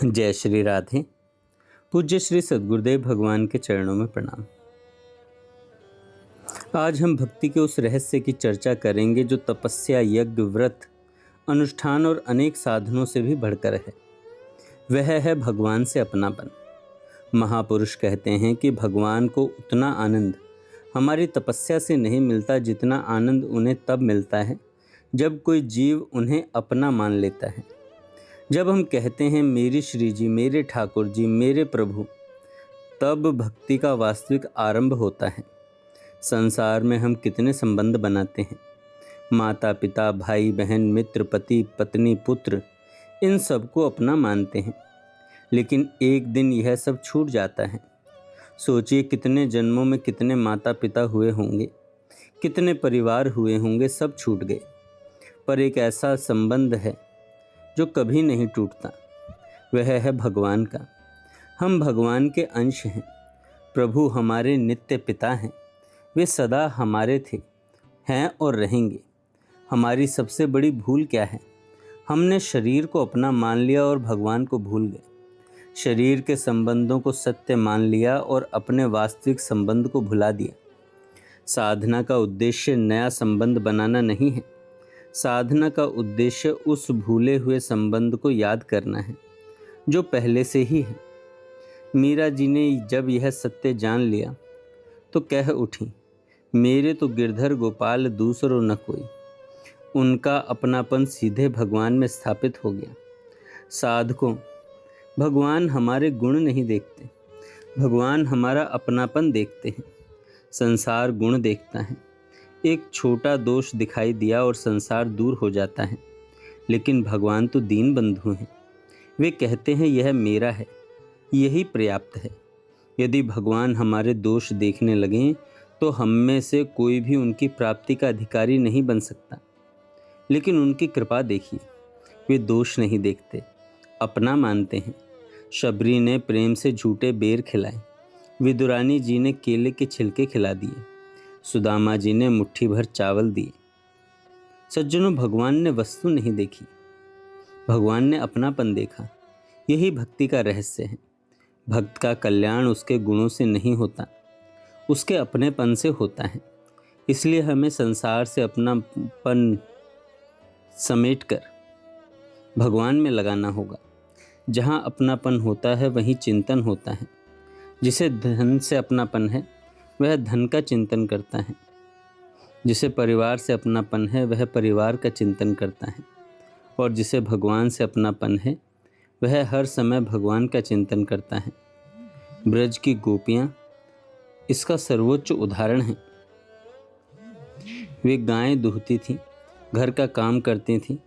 जय श्री राधे। पूज्य श्री सद्गुरुदेव भगवान के चरणों में प्रणाम। आज हम भक्ति के उस रहस्य की चर्चा करेंगे जो तपस्या, यज्ञ, व्रत, अनुष्ठान और अनेक साधनों से भी बढ़कर है। वह है भगवान से अपनापन। महापुरुष कहते हैं कि भगवान को उतना आनंद हमारी तपस्या से नहीं मिलता जितना आनंद उन्हें तब मिलता है जब कोई जीव उन्हें अपना मान लेता है। जब हम कहते हैं मेरी श्री जी, मेरे ठाकुर जी, मेरे प्रभु, तब भक्ति का वास्तविक आरंभ होता है। संसार में हम कितने संबंध बनाते हैं, माता पिता, भाई बहन, मित्र, पति पत्नी, पुत्र, इन सबको अपना मानते हैं। लेकिन एक दिन यह सब छूट जाता है। सोचिए कितने जन्मों में कितने माता पिता हुए होंगे, कितने परिवार हुए होंगे, सब छूट गए। पर एक ऐसा संबंध है जो कभी नहीं टूटता, वह है भगवान का। हम भगवान के अंश हैं। प्रभु हमारे नित्य पिता हैं। वे सदा हमारे थे, हैं और रहेंगे। हमारी सबसे बड़ी भूल क्या है? हमने शरीर को अपना मान लिया और भगवान को भूल गए। शरीर के संबंधों को सत्य मान लिया और अपने वास्तविक संबंध को भुला दिया। साधना का उद्देश्य नया संबंध बनाना नहीं है। साधना का उद्देश्य उस भूले हुए संबंध को याद करना है जो पहले से ही है। मीरा जी ने जब यह सत्य जान लिया तो कह उठी, मेरे तो गिरधर गोपाल दूसरो न कोई। उनका अपनापन सीधे भगवान में स्थापित हो गया। साधकों, भगवान हमारे गुण नहीं देखते, भगवान हमारा अपनापन देखते हैं। संसार गुण देखता है। एक छोटा दोष दिखाई दिया और संसार दूर हो जाता है। लेकिन भगवान तो दीन बंधु हैं। वे कहते हैं यह मेरा है, यही पर्याप्त है। यदि भगवान हमारे दोष देखने लगें तो हम में से कोई भी उनकी प्राप्ति का अधिकारी नहीं बन सकता। लेकिन उनकी कृपा देखिए, वे दोष नहीं देखते, अपना मानते हैं। शबरी ने प्रेम से झूठे बेर खिलाए, विदुरानी जी ने केले के छिलके खिला दिए, सुदामा जी ने मुट्ठी भर चावल दिए। सज्जनों, भगवान ने वस्तु नहीं देखी, भगवान ने अपनापन देखा। यही भक्ति का रहस्य है। भक्त का कल्याण उसके गुणों से नहीं होता, उसके अपनेपन से होता है। इसलिए हमें संसार से अपनापन समेटकर भगवान में लगाना होगा। जहाँ अपनापन होता है वहीं चिंतन होता है। जिसे धन से अपनापन है वह धन का चिंतन करता है। जिसे परिवार से अपनापन है वह परिवार का चिंतन करता है। और जिसे भगवान से अपनापन है वह हर समय भगवान का चिंतन करता है। ब्रज की गोपियाँ इसका सर्वोच्च उदाहरण है। वे गायें दूहती थीं, घर का काम करती थीं,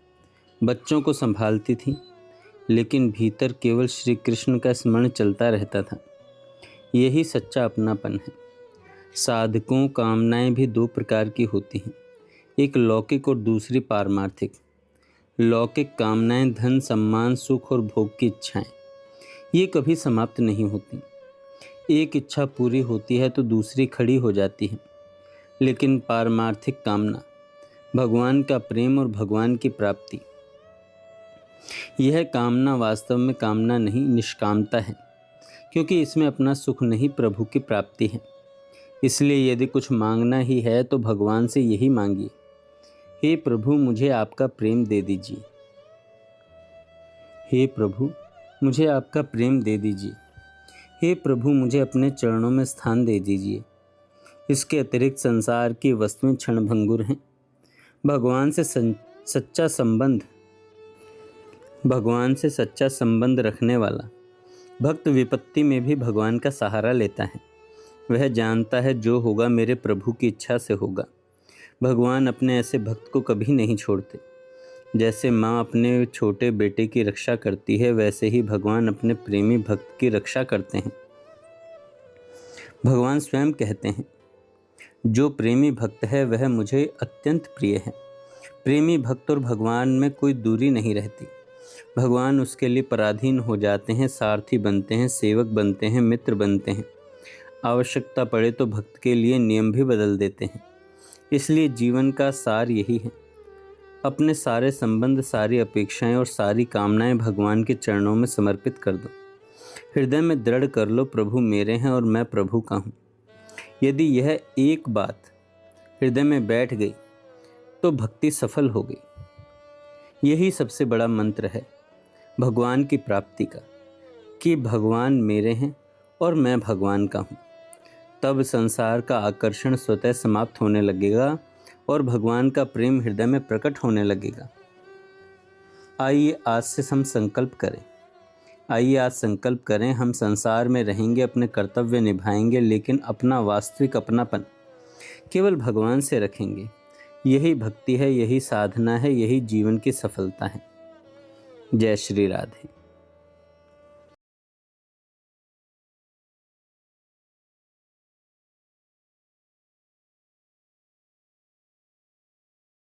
बच्चों को संभालती थीं, लेकिन भीतर केवल श्री कृष्ण का स्मरण चलता रहता था। यही सच्चा अपनापन है। साधकों कामनाएं भी दो प्रकार की होती हैं, एक लौकिक और दूसरी पारमार्थिक। लौकिक कामनाएं धन, सम्मान, सुख और भोग की इच्छाएं, ये कभी समाप्त नहीं होती। एक इच्छा पूरी होती है तो दूसरी खड़ी हो जाती है। लेकिन पारमार्थिक कामना, भगवान का प्रेम और भगवान की प्राप्ति, यह कामना वास्तव में कामना नहीं, निष्कामता है। क्योंकि इसमें अपना सुख नहीं, प्रभु की प्राप्ति है। इसलिए यदि कुछ मांगना ही है तो भगवान से यही मांगिए, हे प्रभु मुझे आपका प्रेम दे दीजिए। हे प्रभु मुझे आपका प्रेम दे दीजिए। हे प्रभु मुझे अपने चरणों में स्थान दे दीजिए। इसके अतिरिक्त संसार की वस्तुएं क्षणभंगुर हैं। भगवान से सच्चा संबंध रखने वाला भक्त विपत्ति में भी भगवान का सहारा लेता है। वह जानता है जो होगा मेरे प्रभु की इच्छा से होगा। भगवान अपने ऐसे भक्त को कभी नहीं छोड़ते। जैसे माँ अपने छोटे बेटे की रक्षा करती है, वैसे ही भगवान अपने प्रेमी भक्त की रक्षा करते हैं। भगवान स्वयं कहते हैं, जो प्रेमी भक्त है वह मुझे अत्यंत प्रिय है। प्रेमी भक्त और भगवान में कोई दूरी नहीं रहती। भगवान उसके लिए पराधीन हो जाते हैं, सारथी बनते हैं, सेवक बनते हैं, मित्र बनते हैं। आवश्यकता पड़े तो भक्त के लिए नियम भी बदल देते हैं। इसलिए जीवन का सार यही है, अपने सारे संबंध, सारी अपेक्षाएं और सारी कामनाएं भगवान के चरणों में समर्पित कर दो। हृदय में दृढ़ कर लो, प्रभु मेरे हैं और मैं प्रभु का हूँ। यदि यह एक बात हृदय में बैठ गई तो भक्ति सफल हो गई। यही सबसे बड़ा मंत्र है भगवान की प्राप्ति का, कि भगवान मेरे हैं और मैं भगवान का हूँ। तब संसार का आकर्षण स्वतः समाप्त होने लगेगा और भगवान का प्रेम हृदय में प्रकट होने लगेगा। आइए आज से हम संकल्प करें। आइए आज संकल्प करें, हम संसार में रहेंगे, अपने कर्तव्य निभाएंगे, लेकिन अपना वास्तविक अपनापन केवल भगवान से रखेंगे। यही भक्ति है, यही साधना है, यही जीवन की सफलता है। जय श्री राधे।